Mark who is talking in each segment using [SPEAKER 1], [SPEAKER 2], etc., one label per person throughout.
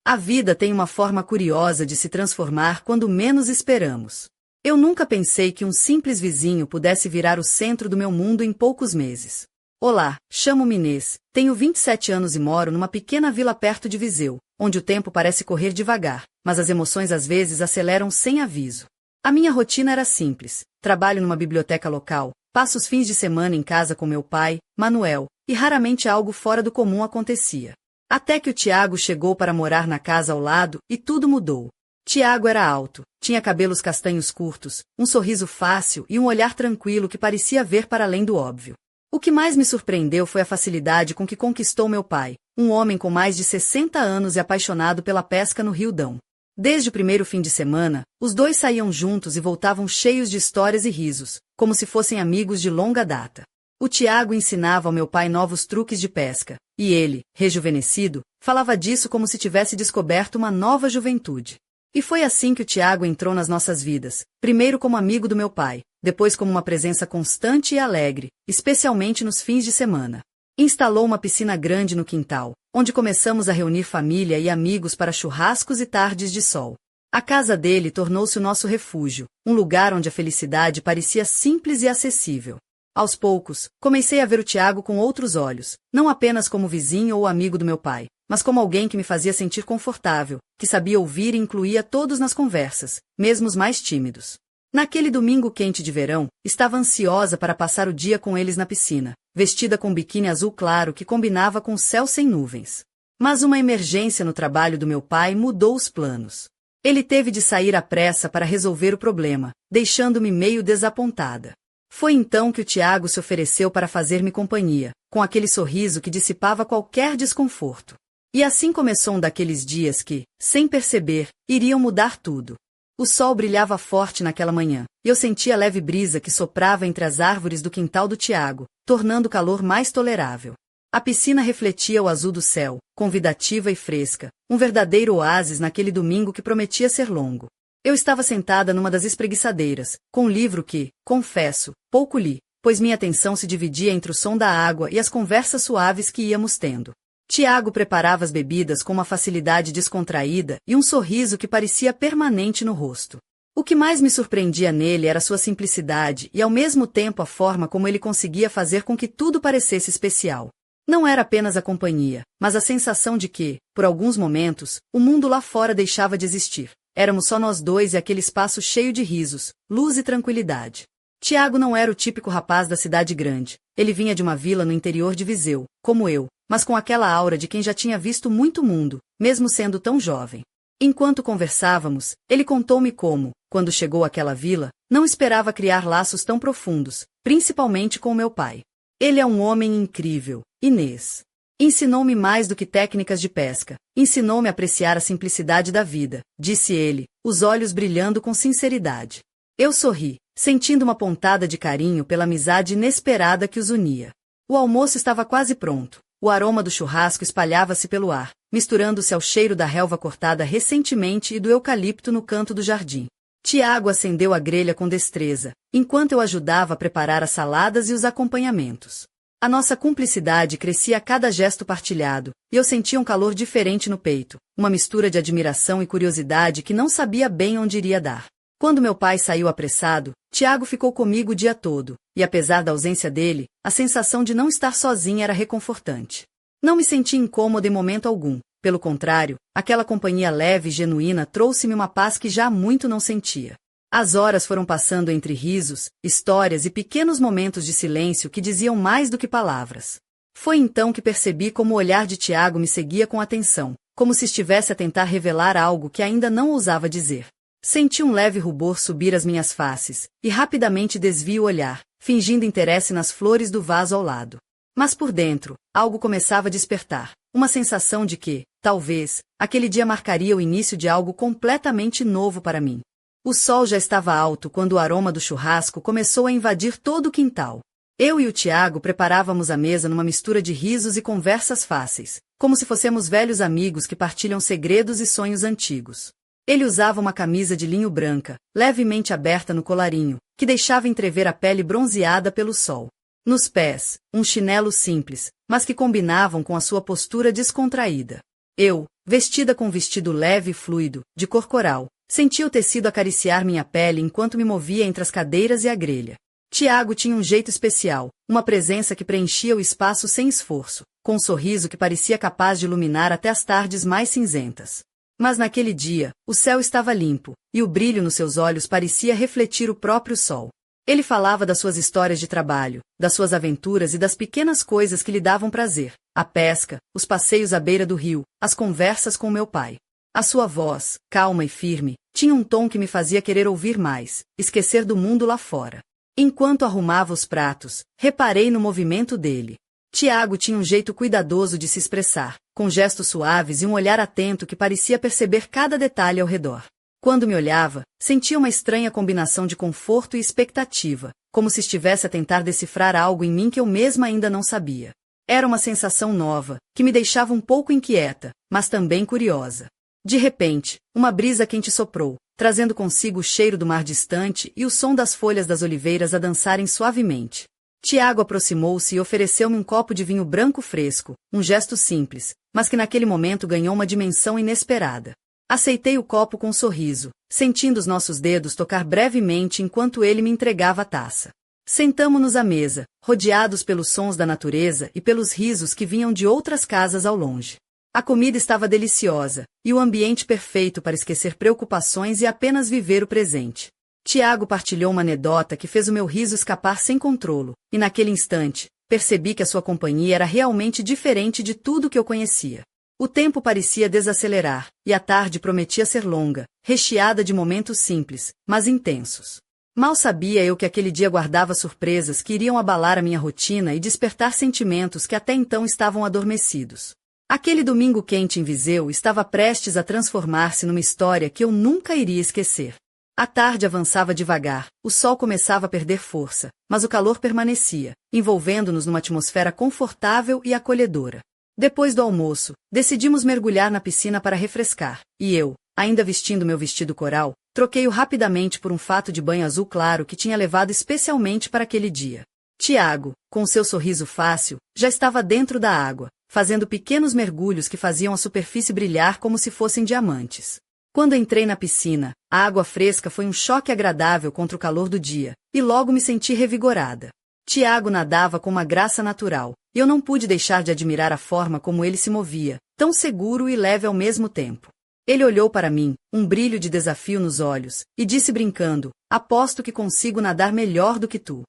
[SPEAKER 1] A vida tem uma forma curiosa de se transformar quando menos esperamos. Eu nunca pensei que um simples vizinho pudesse virar o centro do meu mundo em poucos meses. Olá, chamo-me Inês, tenho 27 anos e moro numa pequena vila perto de Viseu, onde o tempo parece correr devagar, mas as emoções às vezes aceleram sem aviso. A minha rotina era simples: trabalho numa biblioteca local, passo os fins de semana em casa com meu pai, Manuel, e raramente algo fora do comum acontecia. Até que o Tiago chegou para morar na casa ao lado e tudo mudou. Tiago era alto, tinha cabelos castanhos curtos, um sorriso fácil e um olhar tranquilo que parecia ver para além do óbvio. O que mais me surpreendeu foi a facilidade com que conquistou meu pai, um homem com mais de 60 anos e apaixonado pela pesca no Rio Dão. Desde o primeiro fim de semana, os dois saíam juntos e voltavam cheios de histórias e risos, como se fossem amigos de longa data. O Tiago ensinava ao meu pai novos truques de pesca, e ele, rejuvenescido, falava disso como se tivesse descoberto uma nova juventude. E foi assim que o Tiago entrou nas nossas vidas, primeiro como amigo do meu pai, depois como uma presença constante e alegre, especialmente nos fins de semana. Instalou uma piscina grande no quintal, onde começamos a reunir família e amigos para churrascos e tardes de sol. A casa dele tornou-se o nosso refúgio, um lugar onde a felicidade parecia simples e acessível. Aos poucos, comecei a ver o Tiago com outros olhos, não apenas como vizinho ou amigo do meu pai, mas como alguém que me fazia sentir confortável, que sabia ouvir e incluía todos nas conversas, mesmo os mais tímidos. Naquele domingo quente de verão, estava ansiosa para passar o dia com eles na piscina, vestida com um biquíni azul claro que combinava com o céu sem nuvens. Mas uma emergência no trabalho do meu pai mudou os planos. Ele teve de sair à pressa para resolver o problema, deixando-me meio desapontada. Foi então que o Tiago se ofereceu para fazer-me companhia, com aquele sorriso que dissipava qualquer desconforto. E assim começou um daqueles dias que, sem perceber, iriam mudar tudo. O sol brilhava forte naquela manhã, e eu sentia a leve brisa que soprava entre as árvores do quintal do Tiago, tornando o calor mais tolerável. A piscina refletia o azul do céu, convidativa e fresca, um verdadeiro oásis naquele domingo que prometia ser longo. Eu estava sentada numa das espreguiçadeiras, com um livro que, confesso, pouco li, pois minha atenção se dividia entre o som da água e as conversas suaves que íamos tendo. Tiago preparava as bebidas com uma facilidade descontraída e um sorriso que parecia permanente no rosto. O que mais me surpreendia nele era sua simplicidade e ao mesmo tempo a forma como ele conseguia fazer com que tudo parecesse especial. Não era apenas a companhia, mas a sensação de que, por alguns momentos, o mundo lá fora deixava de existir. Éramos só nós dois e aquele espaço cheio de risos, luz e tranquilidade. Tiago não era o típico rapaz da cidade grande. Ele vinha de uma vila no interior de Viseu, como eu, mas com aquela aura de quem já tinha visto muito mundo, mesmo sendo tão jovem. Enquanto conversávamos, ele contou-me como, quando chegou àquela vila, não esperava criar laços tão profundos, principalmente com meu pai. Ele é um homem incrível, Inês. Ensinou-me mais do que técnicas de pesca, ensinou-me a apreciar a simplicidade da vida, disse ele, os olhos brilhando com sinceridade. Eu sorri, sentindo uma pontada de carinho pela amizade inesperada que os unia. O almoço estava quase pronto. O aroma do churrasco espalhava-se pelo ar, misturando-se ao cheiro da relva cortada recentemente e do eucalipto no canto do jardim. Tiago acendeu a grelha com destreza, enquanto eu ajudava a preparar as saladas e os acompanhamentos. A nossa cumplicidade crescia a cada gesto partilhado, e eu sentia um calor diferente no peito, uma mistura de admiração e curiosidade que não sabia bem onde iria dar. Quando meu pai saiu apressado, Tiago ficou comigo o dia todo, e apesar da ausência dele, a sensação de não estar sozinha era reconfortante. Não me senti incômoda em momento algum, pelo contrário, aquela companhia leve e genuína trouxe-me uma paz que já há muito não sentia. As horas foram passando entre risos, histórias e pequenos momentos de silêncio que diziam mais do que palavras. Foi então que percebi como o olhar de Tiago me seguia com atenção, como se estivesse a tentar revelar algo que ainda não ousava dizer. Senti um leve rubor subir as minhas faces, e rapidamente desvi o olhar, fingindo interesse nas flores do vaso ao lado. Mas por dentro, algo começava a despertar, uma sensação de que, talvez, aquele dia marcaria o início de algo completamente novo para mim. O sol já estava alto quando o aroma do churrasco começou a invadir todo o quintal. Eu e o Tiago preparávamos a mesa numa mistura de risos e conversas fáceis, como se fossemos velhos amigos que partilham segredos e sonhos antigos. Ele usava uma camisa de linho branca, levemente aberta no colarinho, que deixava entrever a pele bronzeada pelo sol. Nos pés, um chinelo simples, mas que combinavam com a sua postura descontraída. Eu, vestida com um vestido leve e fluido, de cor coral. Senti o tecido acariciar minha pele enquanto me movia entre as cadeiras e a grelha. Tiago tinha um jeito especial, uma presença que preenchia o espaço sem esforço, com um sorriso que parecia capaz de iluminar até as tardes mais cinzentas. Mas naquele dia, o céu estava limpo, e o brilho nos seus olhos parecia refletir o próprio sol. Ele falava das suas histórias de trabalho, das suas aventuras e das pequenas coisas que lhe davam prazer: a pesca, os passeios à beira do rio, as conversas com meu pai. A sua voz, calma e firme, tinha um tom que me fazia querer ouvir mais, esquecer do mundo lá fora. Enquanto arrumava os pratos, reparei no movimento dele. Tiago tinha um jeito cuidadoso de se expressar, com gestos suaves e um olhar atento que parecia perceber cada detalhe ao redor. Quando me olhava, sentia uma estranha combinação de conforto e expectativa, como se estivesse a tentar decifrar algo em mim que eu mesma ainda não sabia. Era uma sensação nova, que me deixava um pouco inquieta, mas também curiosa. De repente, uma brisa quente soprou, trazendo consigo o cheiro do mar distante e o som das folhas das oliveiras a dançarem suavemente. Tiago aproximou-se e ofereceu-me um copo de vinho branco fresco, um gesto simples, mas que naquele momento ganhou uma dimensão inesperada. Aceitei o copo com um sorriso, sentindo os nossos dedos tocar brevemente enquanto ele me entregava a taça. Sentamo-nos à mesa, rodeados pelos sons da natureza e pelos risos que vinham de outras casas ao longe. A comida estava deliciosa, e o ambiente perfeito para esquecer preocupações e apenas viver o presente. Tiago partilhou uma anedota que fez o meu riso escapar sem controlo, e naquele instante, percebi que a sua companhia era realmente diferente de tudo que eu conhecia. O tempo parecia desacelerar, e a tarde prometia ser longa, recheada de momentos simples, mas intensos. Mal sabia eu que aquele dia guardava surpresas que iriam abalar a minha rotina e despertar sentimentos que até então estavam adormecidos. Aquele domingo quente em Viseu estava prestes a transformar-se numa história que eu nunca iria esquecer. A tarde avançava devagar, o sol começava a perder força, mas o calor permanecia, envolvendo-nos numa atmosfera confortável e acolhedora. Depois do almoço, decidimos mergulhar na piscina para refrescar, e eu, ainda vestindo meu vestido coral, troquei-o rapidamente por um fato de banho azul claro que tinha levado especialmente para aquele dia. Tiago, com seu sorriso fácil, já estava dentro da água, fazendo pequenos mergulhos que faziam a superfície brilhar como se fossem diamantes. Quando entrei na piscina, a água fresca foi um choque agradável contra o calor do dia, e logo me senti revigorada. Tiago nadava com uma graça natural, e eu não pude deixar de admirar a forma como ele se movia, tão seguro e leve ao mesmo tempo. Ele olhou para mim, um brilho de desafio nos olhos, e disse brincando: "Aposto que consigo nadar melhor do que tu."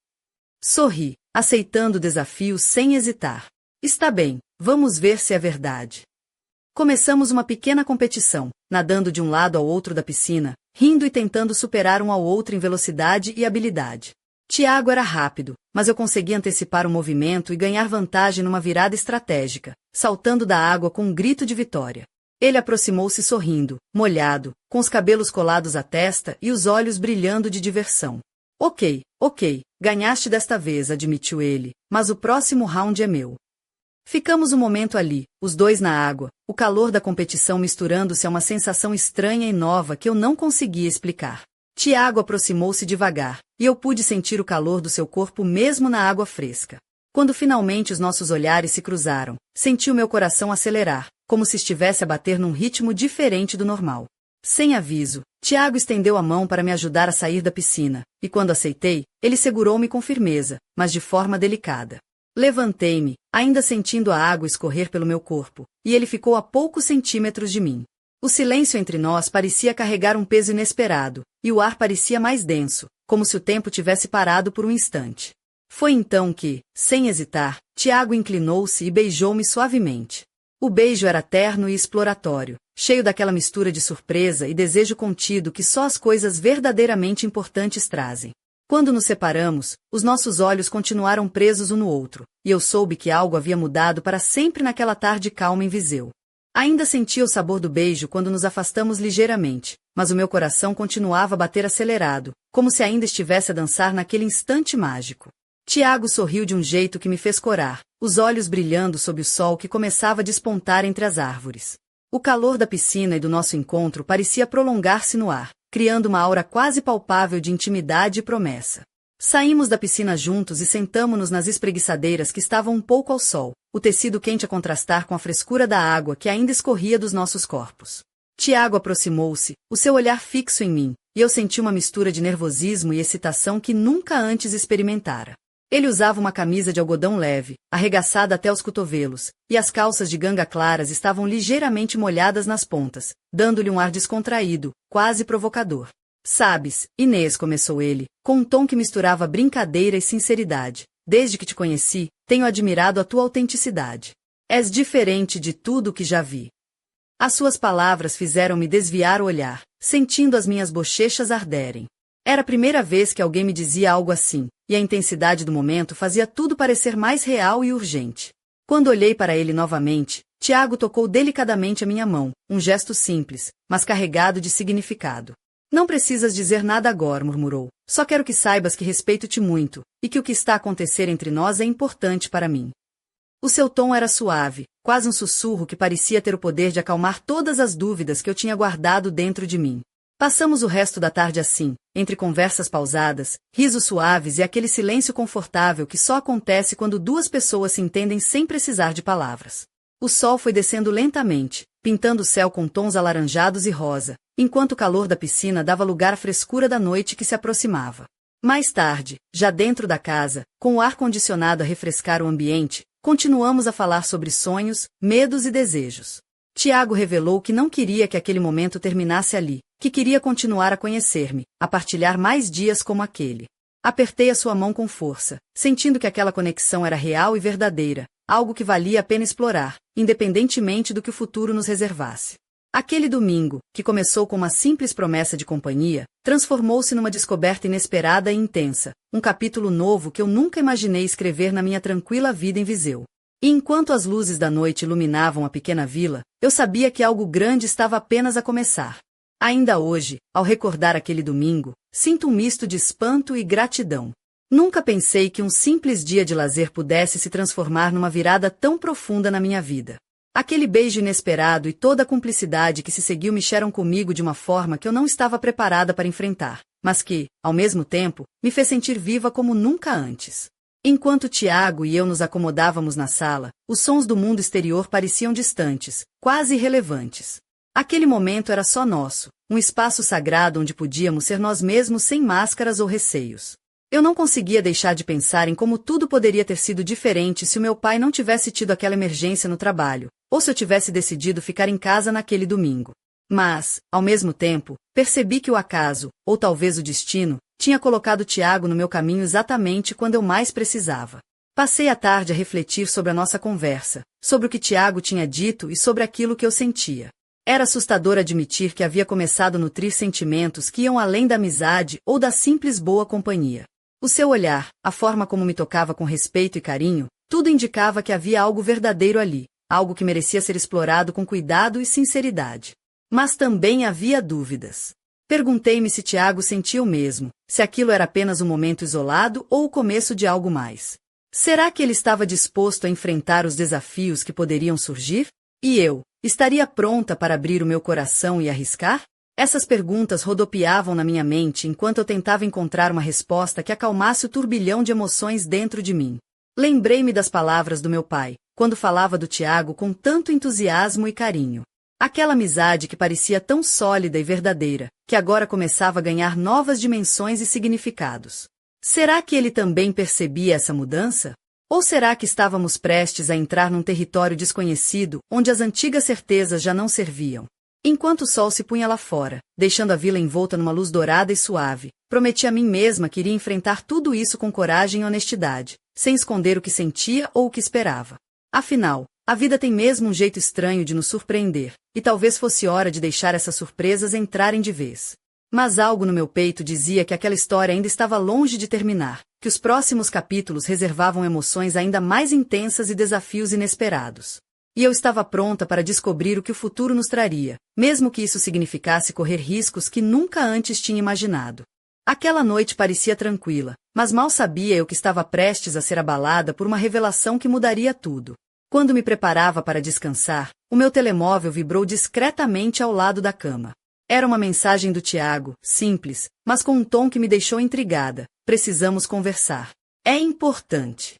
[SPEAKER 1] Sorri, aceitando o desafio sem hesitar. "Está bem, vamos ver se é verdade." Começamos uma pequena competição, nadando de um lado ao outro da piscina, rindo e tentando superar um ao outro em velocidade e habilidade. Tiago era rápido, mas eu consegui antecipar o movimento e ganhar vantagem numa virada estratégica, saltando da água com um grito de vitória. Ele aproximou-se sorrindo, molhado, com os cabelos colados à testa e os olhos brilhando de diversão. Ok, ganhaste desta vez", admitiu ele, "mas o próximo round é meu." Ficamos um momento ali, os dois na água, o calor da competição misturando-se a uma sensação estranha e nova que eu não conseguia explicar. Tiago aproximou-se devagar, e eu pude sentir o calor do seu corpo mesmo na água fresca. Quando finalmente os nossos olhares se cruzaram, senti o meu coração acelerar, como se estivesse a bater num ritmo diferente do normal. Sem aviso, Tiago estendeu a mão para me ajudar a sair da piscina, e quando aceitei, ele segurou-me com firmeza, mas de forma delicada. Levantei-me, ainda sentindo a água escorrer pelo meu corpo, e ele ficou a poucos centímetros de mim. O silêncio entre nós parecia carregar um peso inesperado, e o ar parecia mais denso, como se o tempo tivesse parado por um instante. Foi então que, sem hesitar, Tiago inclinou-se e beijou-me suavemente. O beijo era terno e exploratório, cheio daquela mistura de surpresa e desejo contido que só as coisas verdadeiramente importantes trazem. Quando nos separamos, os nossos olhos continuaram presos um no outro, e eu soube que algo havia mudado para sempre naquela tarde calma em Viseu. Ainda sentia o sabor do beijo quando nos afastamos ligeiramente, mas o meu coração continuava a bater acelerado, como se ainda estivesse a dançar naquele instante mágico. Tiago sorriu de um jeito que me fez corar, os olhos brilhando sob o sol que começava a despontar entre as árvores. O calor da piscina e do nosso encontro parecia prolongar-se no ar, criando uma aura quase palpável de intimidade e promessa. Saímos da piscina juntos e sentamo-nos nas espreguiçadeiras que estavam um pouco ao sol, o tecido quente a contrastar com a frescura da água que ainda escorria dos nossos corpos. Tiago aproximou-se, o seu olhar fixo em mim, e eu senti uma mistura de nervosismo e excitação que nunca antes experimentara. Ele usava uma camisa de algodão leve, arregaçada até os cotovelos, e as calças de ganga claras estavam ligeiramente molhadas nas pontas, dando-lhe um ar descontraído, quase provocador. Sabes, Inês, começou ele, com um tom que misturava brincadeira e sinceridade. Desde que te conheci, tenho admirado a tua autenticidade. És diferente de tudo o que já vi. As suas palavras fizeram-me desviar o olhar, sentindo as minhas bochechas arderem. Era a primeira vez que alguém me dizia algo assim, e a intensidade do momento fazia tudo parecer mais real e urgente. Quando olhei para ele novamente, Tiago tocou delicadamente a minha mão, um gesto simples, mas carregado de significado. Não precisas dizer nada agora, murmurou. Só quero que saibas que respeito-te muito, e que o que está a acontecer entre nós é importante para mim. O seu tom era suave, quase um sussurro que parecia ter o poder de acalmar todas as dúvidas que eu tinha guardado dentro de mim. Passamos o resto da tarde assim, entre conversas pausadas, risos suaves e aquele silêncio confortável que só acontece quando duas pessoas se entendem sem precisar de palavras. O sol foi descendo lentamente, pintando o céu com tons alaranjados e rosa, enquanto o calor da piscina dava lugar à frescura da noite que se aproximava. Mais tarde, já dentro da casa, com o ar-condicionado a refrescar o ambiente, continuamos a falar sobre sonhos, medos e desejos. Tiago revelou que não queria que aquele momento terminasse ali, que queria continuar a conhecer-me, a partilhar mais dias como aquele. Apertei a sua mão com força, sentindo que aquela conexão era real e verdadeira, algo que valia a pena explorar, independentemente do que o futuro nos reservasse. Aquele domingo, que começou com uma simples promessa de companhia, transformou-se numa descoberta inesperada e intensa, um capítulo novo que eu nunca imaginei escrever na minha tranquila vida em Viseu. E enquanto as luzes da noite iluminavam a pequena vila, eu sabia que algo grande estava apenas a começar. Ainda hoje, ao recordar aquele domingo, sinto um misto de espanto e gratidão. Nunca pensei que um simples dia de lazer pudesse se transformar numa virada tão profunda na minha vida. Aquele beijo inesperado e toda a cumplicidade que se seguiu mexeram comigo de uma forma que eu não estava preparada para enfrentar, mas que, ao mesmo tempo, me fez sentir viva como nunca antes. Enquanto Tiago e eu nos acomodávamos na sala, os sons do mundo exterior pareciam distantes, quase irrelevantes. Aquele momento era só nosso, um espaço sagrado onde podíamos ser nós mesmos sem máscaras ou receios. Eu não conseguia deixar de pensar em como tudo poderia ter sido diferente se o meu pai não tivesse tido aquela emergência no trabalho, ou se eu tivesse decidido ficar em casa naquele domingo. Mas, ao mesmo tempo, percebi que o acaso, ou talvez o destino, tinha colocado Tiago no meu caminho exatamente quando eu mais precisava. Passei a tarde a refletir sobre a nossa conversa, sobre o que Tiago tinha dito e sobre aquilo que eu sentia. Era assustador admitir que havia começado a nutrir sentimentos que iam além da amizade ou da simples boa companhia. O seu olhar, a forma como me tocava com respeito e carinho, tudo indicava que havia algo verdadeiro ali, algo que merecia ser explorado com cuidado e sinceridade. Mas também havia dúvidas. Perguntei-me se Tiago sentia o mesmo, se aquilo era apenas um momento isolado ou o começo de algo mais. Será que ele estava disposto a enfrentar os desafios que poderiam surgir? E eu, estaria pronta para abrir o meu coração e arriscar? Essas perguntas rodopiavam na minha mente enquanto eu tentava encontrar uma resposta que acalmasse o turbilhão de emoções dentro de mim. Lembrei-me das palavras do meu pai, quando falava do Tiago com tanto entusiasmo e carinho. Aquela amizade que parecia tão sólida e verdadeira, que agora começava a ganhar novas dimensões e significados. Será que ele também percebia essa mudança? Ou será que estávamos prestes a entrar num território desconhecido, onde as antigas certezas já não serviam? Enquanto o sol se punha lá fora, deixando a vila envolta numa luz dourada e suave, prometi a mim mesma que iria enfrentar tudo isso com coragem e honestidade, sem esconder o que sentia ou o que esperava. Afinal, a vida tem mesmo um jeito estranho de nos surpreender, e talvez fosse hora de deixar essas surpresas entrarem de vez. Mas algo no meu peito dizia que aquela história ainda estava longe de terminar, que os próximos capítulos reservavam emoções ainda mais intensas e desafios inesperados. E eu estava pronta para descobrir o que o futuro nos traria, mesmo que isso significasse correr riscos que nunca antes tinha imaginado. Aquela noite parecia tranquila, mas mal sabia eu que estava prestes a ser abalada por uma revelação que mudaria tudo. Quando me preparava para descansar, o meu telemóvel vibrou discretamente ao lado da cama. Era uma mensagem do Tiago, simples, mas com um tom que me deixou intrigada, precisamos conversar. É importante.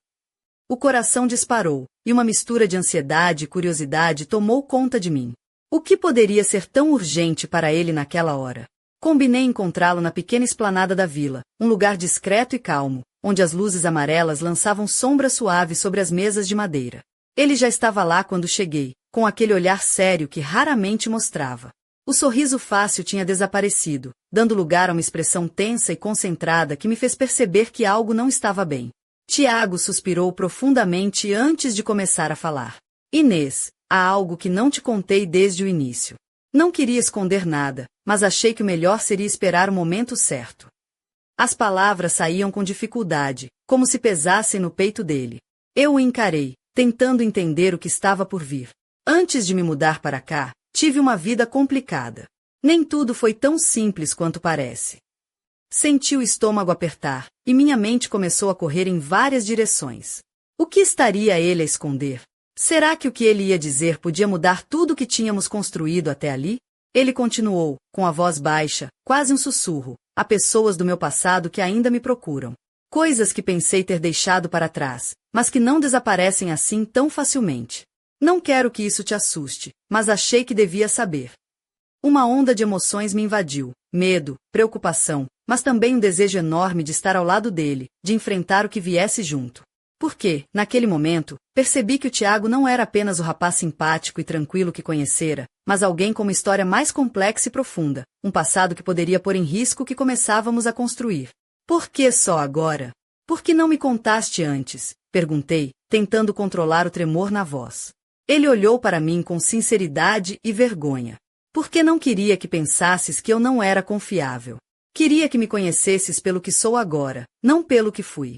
[SPEAKER 1] O coração disparou, e uma mistura de ansiedade e curiosidade tomou conta de mim. O que poderia ser tão urgente para ele naquela hora? Combinei encontrá-lo na pequena esplanada da vila, um lugar discreto e calmo, onde as luzes amarelas lançavam sombra suave sobre as mesas de madeira. Ele já estava lá quando cheguei, com aquele olhar sério que raramente mostrava. O sorriso fácil tinha desaparecido, dando lugar a uma expressão tensa e concentrada que me fez perceber que algo não estava bem. Tiago suspirou profundamente antes de começar a falar. Inês, há algo que não te contei desde o início. Não queria esconder nada, mas achei que o melhor seria esperar o momento certo. As palavras saíam com dificuldade, como se pesassem no peito dele. Eu o encarei, tentando entender o que estava por vir. Antes de me mudar para cá, tive uma vida complicada. Nem tudo foi tão simples quanto parece. Senti o estômago apertar, e minha mente começou a correr em várias direções. O que estaria ele a esconder? Será que o que ele ia dizer podia mudar tudo o que tínhamos construído até ali? Ele continuou, com a voz baixa, quase um sussurro. Há pessoas do meu passado que ainda me procuram. Coisas que pensei ter deixado para trás, mas que não desaparecem assim tão facilmente. Não quero que isso te assuste, mas achei que devia saber. Uma onda de emoções me invadiu, medo, preocupação, mas também um desejo enorme de estar ao lado dele, de enfrentar o que viesse junto. Porque, naquele momento, percebi que o Tiago não era apenas o rapaz simpático e tranquilo que conhecera, mas alguém com uma história mais complexa e profunda, um passado que poderia pôr em risco o que começávamos a construir. Por que só agora? Por que não me contaste antes? Perguntei, tentando controlar o tremor na voz. Ele olhou para mim com sinceridade e vergonha. Porque não queria que pensasses que eu não era confiável. Queria que me conhecesses pelo que sou agora, não pelo que fui.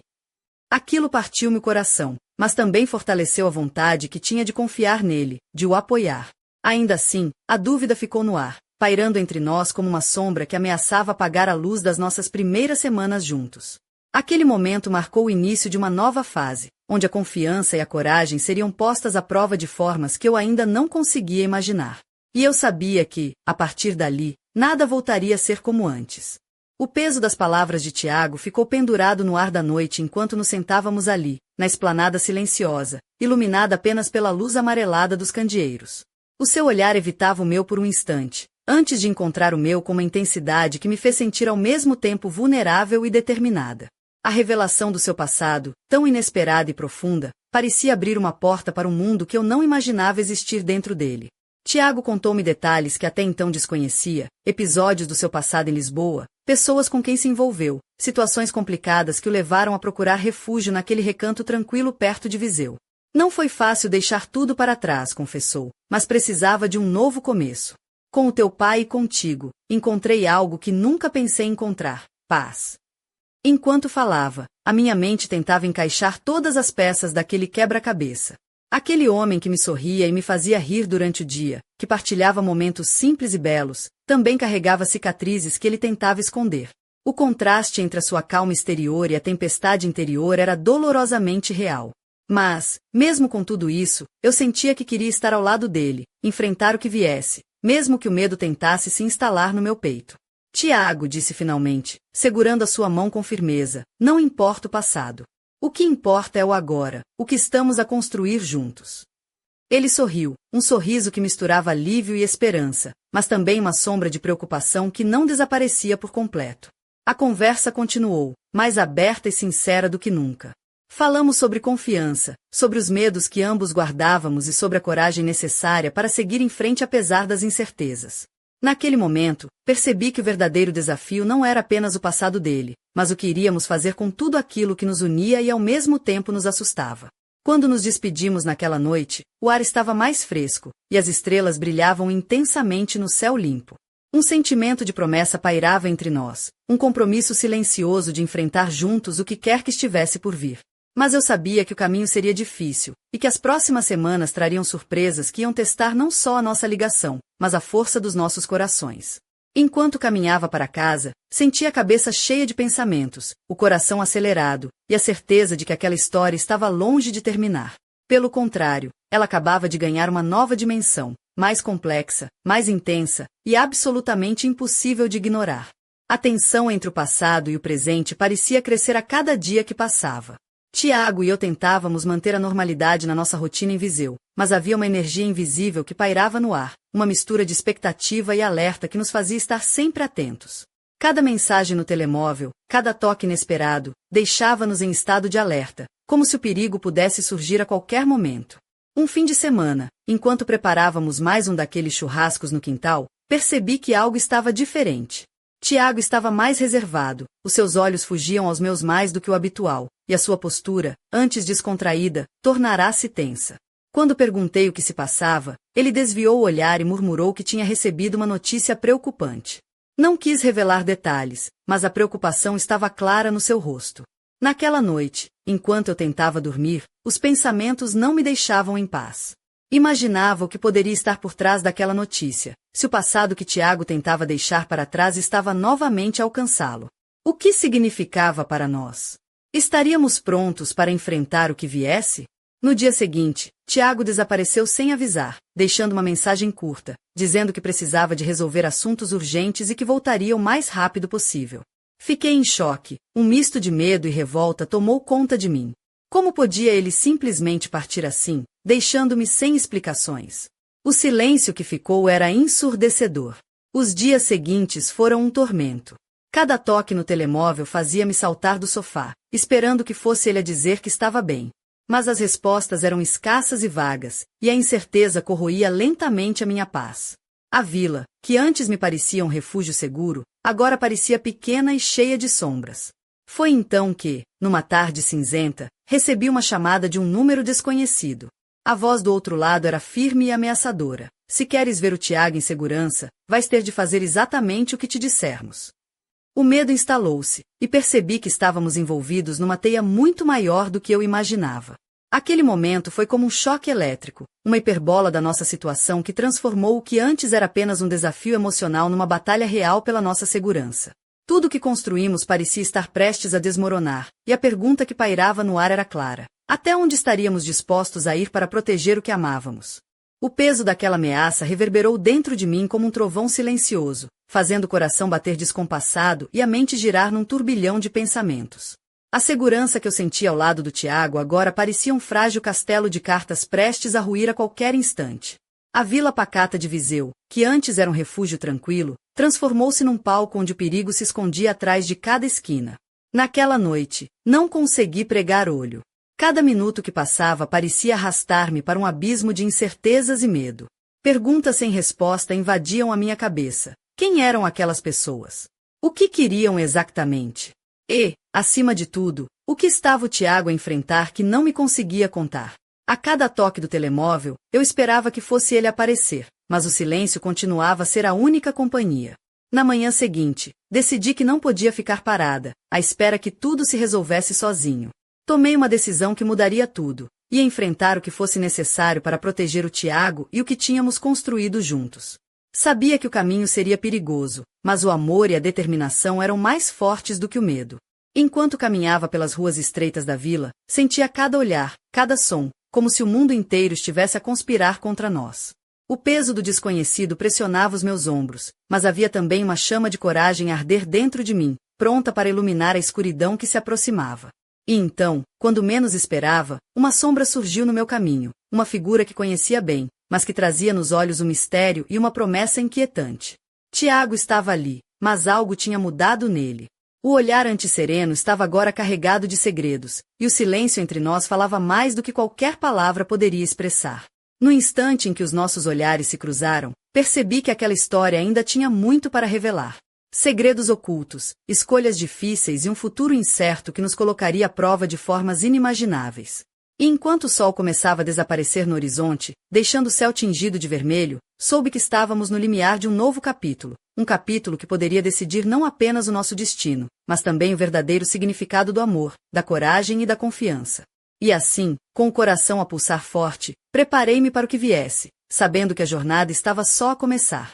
[SPEAKER 1] Aquilo partiu-me o coração, mas também fortaleceu a vontade que tinha de confiar nele, de o apoiar. Ainda assim, a dúvida ficou no ar, pairando entre nós como uma sombra que ameaçava apagar a luz das nossas primeiras semanas juntos. Aquele momento marcou o início de uma nova fase, onde a confiança e a coragem seriam postas à prova de formas que eu ainda não conseguia imaginar. E eu sabia que, a partir dali, nada voltaria a ser como antes. O peso das palavras de Tiago ficou pendurado no ar da noite enquanto nos sentávamos ali, na esplanada silenciosa, iluminada apenas pela luz amarelada dos candeeiros. O seu olhar evitava o meu por um instante, antes de encontrar o meu com uma intensidade que me fez sentir ao mesmo tempo vulnerável e determinada. A revelação do seu passado, tão inesperada e profunda, parecia abrir uma porta para um mundo que eu não imaginava existir dentro dele. Tiago contou-me detalhes que até então desconhecia, episódios do seu passado em Lisboa, pessoas com quem se envolveu, situações complicadas que o levaram a procurar refúgio naquele recanto tranquilo perto de Viseu. Não foi fácil deixar tudo para trás, confessou, mas precisava de um novo começo. Com o teu pai e contigo, encontrei algo que nunca pensei encontrar: paz. Enquanto falava, a minha mente tentava encaixar todas as peças daquele quebra-cabeça. Aquele homem que me sorria e me fazia rir durante o dia, que partilhava momentos simples e belos, também carregava cicatrizes que ele tentava esconder. O contraste entre a sua calma exterior e a tempestade interior era dolorosamente real. Mas, mesmo com tudo isso, eu sentia que queria estar ao lado dele, enfrentar o que viesse, mesmo que o medo tentasse se instalar no meu peito. Tiago, disse finalmente, segurando a sua mão com firmeza, não importa o passado. O que importa é o agora, o que estamos a construir juntos. Ele sorriu, um sorriso que misturava alívio e esperança, mas também uma sombra de preocupação que não desaparecia por completo. A conversa continuou, mais aberta e sincera do que nunca. Falamos sobre confiança, sobre os medos que ambos guardávamos e sobre a coragem necessária para seguir em frente apesar das incertezas. Naquele momento, percebi que o verdadeiro desafio não era apenas o passado dele, mas o que iríamos fazer com tudo aquilo que nos unia e ao mesmo tempo nos assustava. Quando nos despedimos naquela noite, o ar estava mais fresco, e as estrelas brilhavam intensamente no céu limpo. Um sentimento de promessa pairava entre nós, um compromisso silencioso de enfrentar juntos o que quer que estivesse por vir. Mas eu sabia que o caminho seria difícil, e que as próximas semanas trariam surpresas que iam testar não só a nossa ligação, mas a força dos nossos corações. Enquanto caminhava para casa, sentia a cabeça cheia de pensamentos, o coração acelerado, e a certeza de que aquela história estava longe de terminar. Pelo contrário, ela acabava de ganhar uma nova dimensão, mais complexa, mais intensa, e absolutamente impossível de ignorar. A tensão entre o passado e o presente parecia crescer a cada dia que passava. Tiago e eu tentávamos manter a normalidade na nossa rotina em Viseu, mas havia uma energia invisível que pairava no ar, uma mistura de expectativa e alerta que nos fazia estar sempre atentos. Cada mensagem no telemóvel, cada toque inesperado, deixava-nos em estado de alerta, como se o perigo pudesse surgir a qualquer momento. Um fim de semana, enquanto preparávamos mais um daqueles churrascos no quintal, percebi que algo estava diferente. Tiago estava mais reservado, os seus olhos fugiam aos meus mais do que o habitual, e a sua postura, antes descontraída, tornara-se tensa. Quando perguntei o que se passava, ele desviou o olhar e murmurou que tinha recebido uma notícia preocupante. Não quis revelar detalhes, mas a preocupação estava clara no seu rosto. Naquela noite, enquanto eu tentava dormir, os pensamentos não me deixavam em paz. Imaginava o que poderia estar por trás daquela notícia, se o passado que Tiago tentava deixar para trás estava novamente a alcançá-lo. O que significava para nós? Estaríamos prontos para enfrentar o que viesse? No dia seguinte, Tiago desapareceu sem avisar, deixando uma mensagem curta, dizendo que precisava de resolver assuntos urgentes e que voltaria o mais rápido possível. Fiquei em choque, um misto de medo e revolta tomou conta de mim. Como podia ele simplesmente partir assim, deixando-me sem explicações? O silêncio que ficou era ensurdecedor. Os dias seguintes foram um tormento. Cada toque no telemóvel fazia-me saltar do sofá, esperando que fosse ele a dizer que estava bem. Mas as respostas eram escassas e vagas, e a incerteza corroía lentamente a minha paz. A vila, que antes me parecia um refúgio seguro, agora parecia pequena e cheia de sombras. Foi então que, numa tarde cinzenta, recebi uma chamada de um número desconhecido. A voz do outro lado era firme e ameaçadora. Se queres ver o Tiago em segurança, vais ter de fazer exatamente o que te dissermos. O medo instalou-se, e percebi que estávamos envolvidos numa teia muito maior do que eu imaginava. Aquele momento foi como um choque elétrico, uma hiperbola da nossa situação que transformou o que antes era apenas um desafio emocional numa batalha real pela nossa segurança. Tudo o que construímos parecia estar prestes a desmoronar, e a pergunta que pairava no ar era clara: até onde estaríamos dispostos a ir para proteger o que amávamos? O peso daquela ameaça reverberou dentro de mim como um trovão silencioso, fazendo o coração bater descompassado e a mente girar num turbilhão de pensamentos. A segurança que eu sentia ao lado do Tiago agora parecia um frágil castelo de cartas prestes a ruir a qualquer instante. A vila pacata de Viseu, que antes era um refúgio tranquilo, transformou-se num palco onde o perigo se escondia atrás de cada esquina. Naquela noite, não consegui pregar olho. Cada minuto que passava parecia arrastar-me para um abismo de incertezas e medo. Perguntas sem resposta invadiam a minha cabeça. Quem eram aquelas pessoas? O que queriam exatamente? E, acima de tudo, o que estava o Tiago a enfrentar que não me conseguia contar? A cada toque do telemóvel, eu esperava que fosse ele aparecer, mas o silêncio continuava a ser a única companhia. Na manhã seguinte, decidi que não podia ficar parada, à espera que tudo se resolvesse sozinho. Tomei uma decisão que mudaria tudo, e enfrentar o que fosse necessário para proteger o Tiago e o que tínhamos construído juntos. Sabia que o caminho seria perigoso, mas o amor e a determinação eram mais fortes do que o medo. Enquanto caminhava pelas ruas estreitas da vila, sentia cada olhar, cada som, como se o mundo inteiro estivesse a conspirar contra nós. O peso do desconhecido pressionava os meus ombros, mas havia também uma chama de coragem a arder dentro de mim, pronta para iluminar a escuridão que se aproximava. E então, quando menos esperava, uma sombra surgiu no meu caminho, uma figura que conhecia bem, mas que trazia nos olhos um mistério e uma promessa inquietante. Tiago estava ali, mas algo tinha mudado nele. O olhar antissereno estava agora carregado de segredos, e o silêncio entre nós falava mais do que qualquer palavra poderia expressar. No instante em que os nossos olhares se cruzaram, percebi que aquela história ainda tinha muito para revelar. Segredos ocultos, escolhas difíceis e um futuro incerto que nos colocaria à prova de formas inimagináveis. E enquanto o sol começava a desaparecer no horizonte, deixando o céu tingido de vermelho, soube que estávamos no limiar de um novo capítulo, um capítulo que poderia decidir não apenas o nosso destino, mas também o verdadeiro significado do amor, da coragem e da confiança. E assim, com o coração a pulsar forte, preparei-me para o que viesse, sabendo que a jornada estava só a começar.